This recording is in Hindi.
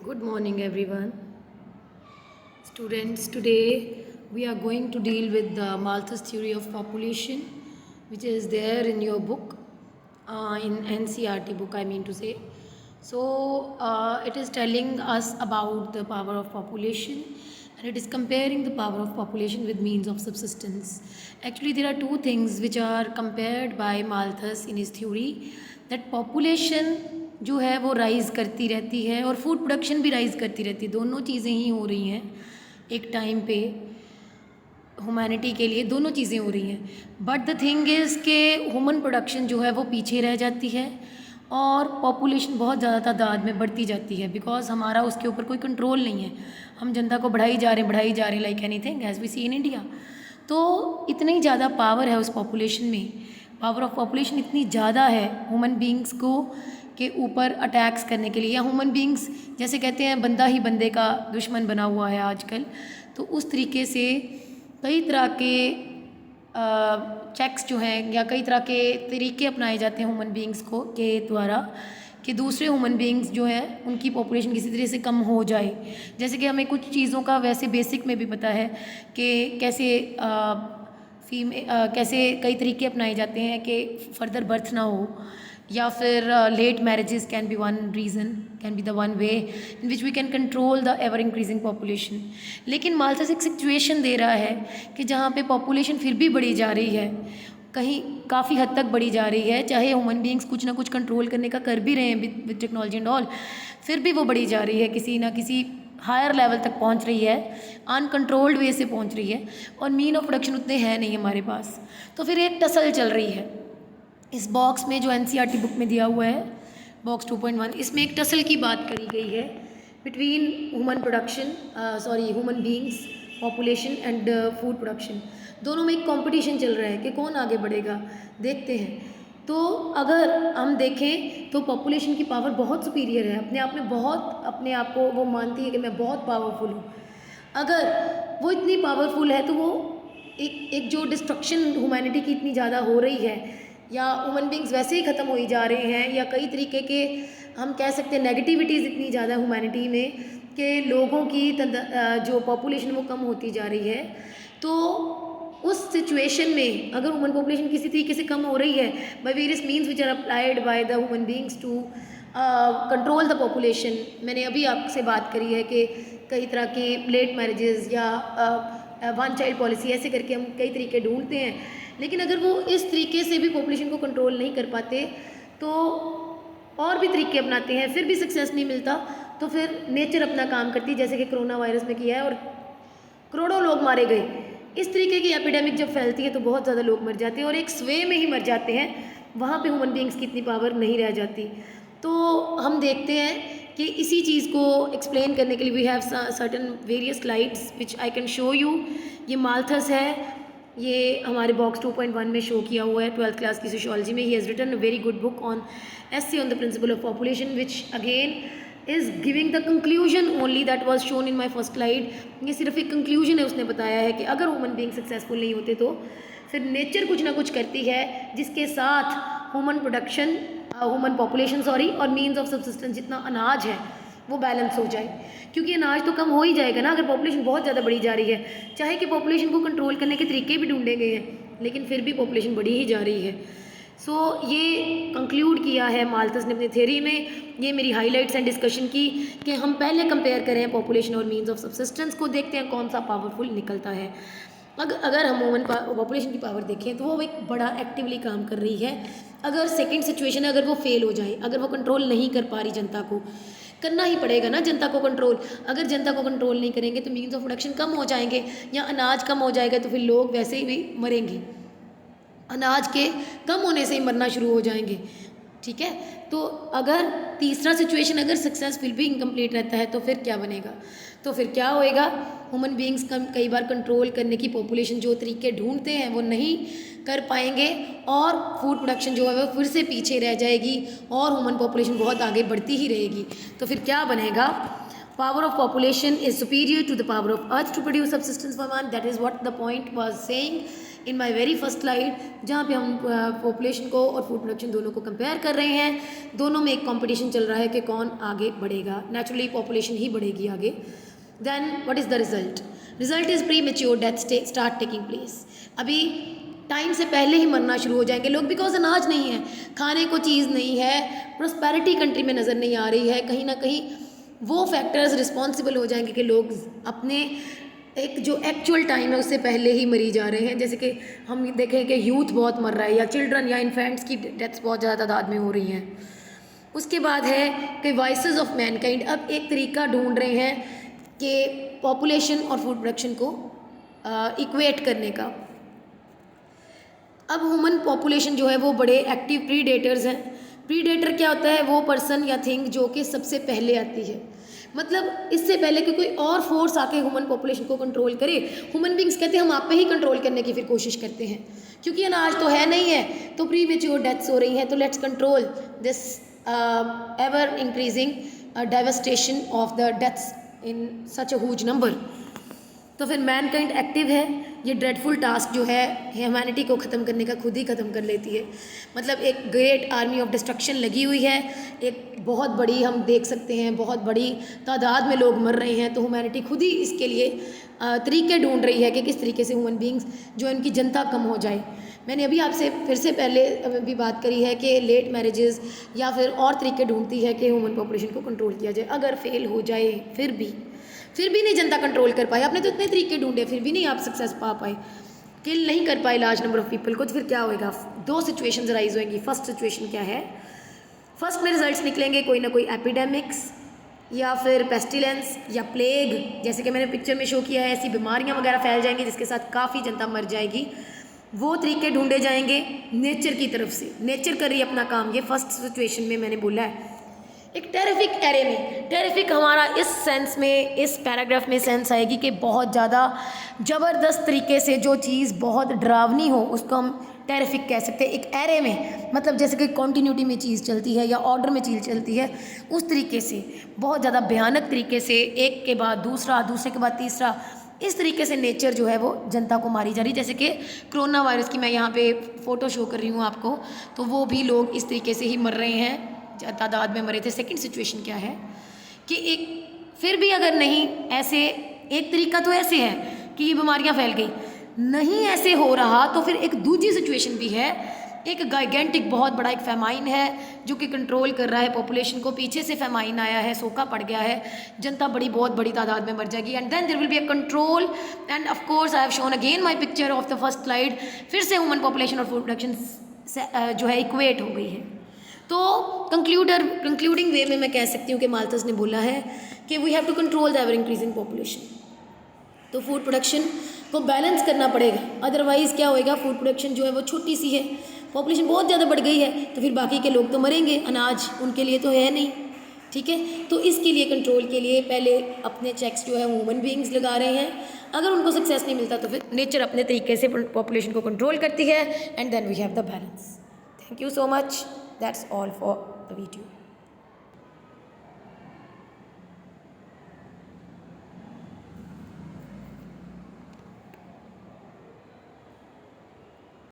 Good morning, everyone. Students, today we are going to deal with the Malthus theory of population, which is there in your book, in NCRT book, I mean to say. So, it is telling us about the power of population and it is comparing the power of population with means of subsistence. Actually, there are two things which are compared by Malthus in his theory, that population जो है वो राइज़ करती रहती है और फूड प्रोडक्शन भी राइज़ करती रहती है, दोनों चीज़ें ही हो रही हैं एक टाइम पे ह्यूमैनिटी के लिए, दोनों चीज़ें हो रही हैं। बट द थिंग इज़ के ह्यूमन प्रोडक्शन जो है वो पीछे रह जाती है और पॉपुलेशन बहुत ज़्यादा तादाद में बढ़ती जाती है, बिकॉज हमारा उसके ऊपर कोई कंट्रोल नहीं है। हम जनता को बढ़ाई जा रहे हैं like anything as we see in India. तो इतनी ज़्यादा पावर है उस पॉपुलेशन में, पावर ऑफ पॉपुलेशन इतनी ज़्यादा है ह्यूमन बींग्स को के ऊपर अटैक्स करने के लिए, या ह्यूमन बींग्स जैसे कहते हैं बंदा ही बंदे का दुश्मन बना हुआ है आजकल। तो उस तरीके से कई तरह के चेक्स जो हैं या कई तरह के तरीके अपनाए जाते हैं ह्यूमन बींग्स को के द्वारा कि दूसरे ह्यूमन बींग्स जो हैं उनकी पॉपुलेशन किसी तरह से कम हो जाए। जैसे कि हमें कुछ चीज़ों का वैसे बेसिक में भी पता है कि कैसे कैसे कई तरीके अपनाए जाते हैं कि फर्दर बर्थ ना हो, या फिर late marriages can be one reason, can be the one way in which we can control the ever increasing population. लेकिन माल्थस एक सिचुएशन दे रहा है कि जहाँ पे पॉपुलेशन फिर भी बढ़ी जा रही है, कहीं काफ़ी हद तक बढ़ी जा रही है, चाहे ह्यूमन बींग्स कुछ ना कुछ कंट्रोल करने का कर भी रहे हैं विद टेक्नोलॉजी एंड ऑल, फिर भी वो बढ़ी जा रही है, किसी ना किसी हायर लेवल तक पहुंच रही है, अनकंट्रोल्ड वे से पहुंच रही है और मीन ऑफ प्रोडक्शन उतने हैं नहीं हमारे पास। तो फिर एक टसल चल रही है इस बॉक्स में जो एनसीईआरटी बुक में दिया हुआ है, बॉक्स 2.1, इसमें एक टसल की बात करी गई है between human production human beings population and food production. दोनों में एक कंपटीशन चल रहा है कि कौन आगे बढ़ेगा, देखते हैं। तो अगर हम देखें तो पॉपुलेशन की पावर बहुत सुपीरियर है, अपने आप में बहुत, अपने आप को वो मानती है कि मैं बहुत पावरफुल हूँ। अगर वो इतनी पावरफुल है तो वो एक जो डिस्ट्रक्शन ह्यूमैनिटी की इतनी ज़्यादा हो रही है, या ह्यूमन बींग्स वैसे ही ख़त्म हो जा रहे हैं, या कई तरीके के हम कह सकते हैं नेगेटिविटीज़ इतनी ज़्यादा ह्यूमैनिटी में कि लोगों की जो पॉपुलेशन वो कम होती जा रही है। तो उस सिचुएशन में अगर ह्यूमन पॉपुलेशन किसी तरीके से कम हो रही है by various means which are applied by the human beings to control the population, मैंने अभी आपसे बात करी है कि कई तरह के लेट मैरिजेस या वन चाइल्ड पॉलिसी, ऐसे करके हम कई तरीके ढूंढते हैं। लेकिन अगर वो इस तरीके से भी पॉपुलेशन को कंट्रोल नहीं कर पाते तो और भी तरीके अपनाते हैं, फिर भी सक्सेस नहीं मिलता, तो फिर नेचर अपना काम करती है, जैसे कि कोरोना वायरस में किया है और करोड़ों लोग मारे गए। इस तरीके की एपिडेमिक जब फैलती है तो बहुत ज़्यादा लोग मर जाते हैं और एक स्वे में ही मर जाते हैं, वहाँ पे ह्यूमन बींग्स की इतनी पावर नहीं रह जाती। तो हम देखते हैं कि इसी चीज़ को एक्सप्लेन करने के लिए we have certain various slides which I can show you. ये माल्थस है, ये हमारे बॉक्स 2.1 में शो किया हुआ है 12th क्लास की सोशियोलॉजी में। He has written a very good book on essay on the principle of population which again is giving the conclusion only that was shown in my first slide। ये सिर्फ एक कंक्लूजन है, उसने बताया है कि अगर ह्यूमन बींग सक्सेसफुल नहीं होते तो फिर नेचर कुछ ना कुछ करती है जिसके साथ ह्यूमन प्रोडक्शन ह्यूमन पॉपुलेशन और मीन्स ऑफ सब्सिस्टेंस, जितना अनाज है वो बैलेंस हो जाए, क्योंकि अनाज तो कम हो ही जाएगा ना अगर पॉपुलेशन बहुत ज़्यादा बढ़ी जा रही है। चाहे कि पॉपुलेशन को कंट्रोल करने के तरीके भी ढूंढे गए हैं लेकिन फिर भी पॉपुलेशन बढ़ी ही जा रही है। सो ये कंक्लूड किया है माल्थस ने अपनी थ्योरी में। ये मेरी हाइलाइट्स एंड डिस्कशन की कि हम पहले कंपेयर करें पॉपुलेशन और मीन्स ऑफ सब्सिस्टेंस को, देखते हैं कौन सा पावरफुल निकलता है। अगर हम ह्यूमन पॉपुलेशन की पावर देखें तो वो एक बड़ा एक्टिवली काम कर रही है। अगर सेकंड सिचुएशन अगर वो फेल हो जाए, अगर वो कंट्रोल नहीं कर पा रही, जनता को करना ही पड़ेगा ना जनता को कंट्रोल। अगर जनता को कंट्रोल नहीं करेंगे तो मीन्स ऑफ प्रोडक्शन कम हो जाएंगे या अनाज कम हो जाएगा, तो फिर लोग वैसे ही भी मरेंगे, अनाज के कम होने से ही मरना शुरू हो जाएंगे। ठीक है, तो अगर तीसरा सिचुएशन अगर सक्सेसफुल भी इनकम्प्लीट रहता है तो फिर क्या बनेगा, तो फिर क्या होएगा, ह्यूमन बींग्स कई बार कंट्रोल करने की पॉपुलेशन जो तरीके ढूंढते हैं वो नहीं कर पाएंगे और फूड प्रोडक्शन जो है वो फिर से पीछे रह जाएगी और ह्यूमन पॉपुलेशन बहुत आगे बढ़ती ही रहेगी। तो फिर क्या बनेगा, power of population is superior to the power of earth to produce subsistence for man, that is what the point was saying in my very first slide, जहाँ पे हम पॉपुलेशन को और फूड प्रोडक्शन दोनों को कंपेयर कर रहे हैं। दोनों में एक कंपटीशन चल रहा है कि कौन आगे बढ़ेगा। नेचुरली पॉपुलेशन ही बढ़ेगी आगे। Then what is the result? Result is premature death start taking place. अभी टाइम से पहले ही मरना शुरू हो जाएंगे लोग, बिकॉज अनाज नहीं है, खाने को चीज़ नहीं है, प्रॉस्पेरिटी कंट्री में नज़र नहीं आ रही है। कहीं ना कहीं वो फैक्टर्स रिस्पॉन्सिबल हो जाएंगे कि लोग अपने एक जो एक्चुअल टाइम है उससे पहले ही मरी जा रहे हैं। जैसे कि हम देखें कि यूथ बहुत मर रहा है, या चिल्ड्रन या इन्फेंट्स की डेथ्स बहुत ज़्यादा तादाद में हो रही हैं। उसके बाद है कि वाइसेस ऑफ मैनकाइंड। अब एक तरीका ढूंढ रहे हैं कि पॉपुलेशन और फूड प्रोडक्शन को इक्वेट करने का। अब ह्यूमन पॉपुलेशन जो है वो बड़े एक्टिव प्रीडेटर्स हैं। प्रीडेटर क्या होता है? वो पर्सन या थिंग जो कि सबसे पहले आती है, मतलब इससे पहले कि कोई और फोर्स आके ह्यूमन पॉपुलेशन को कंट्रोल करे। ह्यूमन बींग्स कहते हैं हम आप पे ही कंट्रोल करने की फिर कोशिश करते हैं, क्योंकि अनाज तो है नहीं है, तो प्री मेच्योर डेथ्स हो रही हैं, तो let's control this ever increasing devastation of the deaths in such a huge number. तो फिर मैनकाइंड एक्टिव है। ये ड्रेडफुल टास्क जो है ह्यूमैनिटी को ख़त्म करने का खुद ही ख़त्म कर लेती है। मतलब एक ग्रेट आर्मी ऑफ डिस्ट्रक्शन लगी हुई है, एक बहुत बड़ी, हम देख सकते हैं बहुत बड़ी तादाद में लोग मर रहे हैं। तो ह्यूमैनिटी खुद ही इसके लिए तरीके ढूंढ रही है कि किस तरीके से ह्यूमन बींग्स जो इनकी जनता कम हो जाए। मैंने अभी आपसे फिर से पहले भी बात करी है कि लेट मैरिजेस या फिर और तरीके ढूंढती है कि ह्यूमन पॉपुलेशन को कंट्रोल किया जाए। अगर फेल हो जाए फिर भी नहीं जनता कंट्रोल कर पाए, आपने तो इतने तरीके ढूंढे फिर भी नहीं आप सक्सेस पा पाए, किल नहीं कर पाए लार्ज नंबर ऑफ पीपल को, तो फिर क्या होएगा? दो सिचुएशंस राइज होएंगी। फर्स्ट सिचुएशन क्या है? फर्स्ट में रिजल्ट्स निकलेंगे कोई ना कोई एपिडेमिक्स या फिर पेस्टिलेंस या प्लेग, जैसे कि मैंने पिक्चर में शो किया है, ऐसी बीमारियां वगैरह फैल जाएंगी जिसके साथ काफ़ी जनता मर जाएगी। वो तरीके ढूंढे जाएंगे नेचर की तरफ से। नेचर कर रही है अपना काम, ये फर्स्ट सिचुएशन में मैंने बोला है। एक टेरिफिक एरे में, टेरिफिक हमारा इस सेंस में, इस पैराग्राफ में सेंस आएगी कि बहुत ज़्यादा ज़बरदस्त तरीके से जो चीज़ बहुत डरावनी हो उसको हम टेरिफिक कह सकते हैं। एक एरे में मतलब जैसे कि कॉन्टीन्यूटी में चीज़ चलती है या ऑर्डर में चीज़ चलती है, उस तरीके से बहुत ज़्यादा भयानक तरीके से एक के बाद दूसरा, दूसरे के बाद तीसरा, इस तरीके से नेचर जो है वो जनता को मारी जा रही है। जैसे कि कोरोना वायरस की मैं यहाँ पे फ़ोटो शो कर रही हूँ आपको, तो वो भी लोग इस तरीके से ही मर रहे हैं, तादाद में मरे थे। सेकंड सिचुएशन क्या है कि एक फिर भी अगर नहीं ऐसे, एक तरीका तो ऐसे है कि ये बीमारियां फैल गई, नहीं ऐसे हो रहा तो फिर एक दूसरी सिचुएशन भी है। एक गाइगेंटिक बहुत बड़ा एक फेमाइन है जो कि कंट्रोल कर रहा है पॉपुलेशन को। पीछे से फेमाइन आया है, सूखा पड़ गया है, जनता बहुत बड़ी तादाद में मर जाएगी। And then there will be a control. And of course I have shown again my picture of the first slide. फिर से ह्यूमन पॉपुलेशन और फूड प्रोडक्शन जो है इक्वेट हो गई है। तो कंक्लूडिंग वे में मैं कह सकती हूँ कि माल्थस ने बोला है कि we have to control the ever increasing population. तो फूड प्रोडक्शन को बैलेंस करना पड़ेगा, अदरवाइज़ क्या होएगा? फूड प्रोडक्शन जो है वो छोटी सी है, पॉपुलेशन बहुत ज़्यादा बढ़ गई है, तो फिर बाकी के लोग तो मरेंगे, अनाज उनके लिए तो है नहीं। ठीक है, तो इसके लिए कंट्रोल के लिए पहले अपने चेक्स जो है ह्यूमन बींग्स लगा रहे हैं। अगर उनको सक्सेस नहीं मिलता तो फिर नेचर अपने तरीके से पॉपुलेशन को कंट्रोल करती है, and then we have the balance. Thank you so much. That's all for the video.